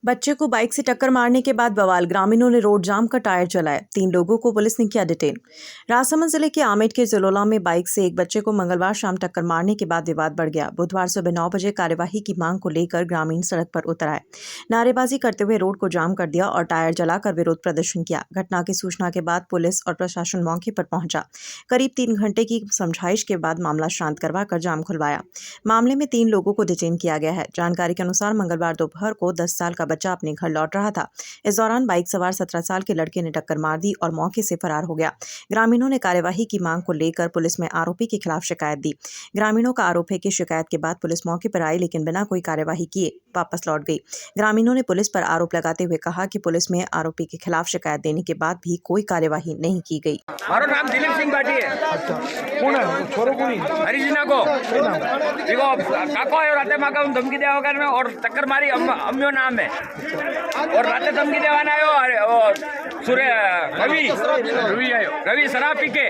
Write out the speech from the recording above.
बच्चे को बाइक से टक्कर मारने के बाद बवाल, ग्रामीणों ने रोड जाम कर टायर जलाए। 3 लोगों को पुलिस ने किया डिटेन। राजसमंद जिले के आमेट के जलोला में बाइक से एक बच्चे को मंगलवार शाम टक्कर मारने के बाद विवाद बढ़ गया। बुधवार सुबह 9 बजे कार्यवाही की मांग को लेकर ग्रामीण सड़क पर उतर आए। नारेबाजी करते हुए रोड को जाम कर दिया और टायर जलाकर विरोध प्रदर्शन किया। घटना की सूचना के बाद पुलिस और प्रशासन मौके पर पहुंचा। करीब 3 घंटे की समझाइश के बाद मामला शांत करवाकर जाम खुलवाया। मामले में 3 लोगों को डिटेन किया गया है। जानकारी के अनुसार मंगलवार दोपहर को 10 साल का बच्चा अपने घर लौट रहा था। इस दौरान बाइक सवार 17 साल के लड़के ने टक्कर मार दी और मौके से फरार हो गया। ग्रामीणों ने कार्यवाही की मांग को लेकर पुलिस में आरोपी के खिलाफ शिकायत दी। ग्रामीणों का आरोप है कि शिकायत के बाद पुलिस मौके पर आई, लेकिन बिना कोई कार्यवाही किए वापस लौट गई। ग्रामीणों ने पुलिस पर आरोप लगाते हुए कहा कि पुलिस में आरोपी के खिलाफ शिकायत देने के बाद भी कोई कार्यवाही नहीं की गई। મારું નામ દિલીપ સિંહ ભાટી है। કોણ છોરો કોની हरिजना को देखो काको आयो राते माका धमकी देवा वगैरह में और टक्कर मारी अम्यो नाम है और राते धमकी देवाना आयो सूर्य रवि आयो रवि शराब पी के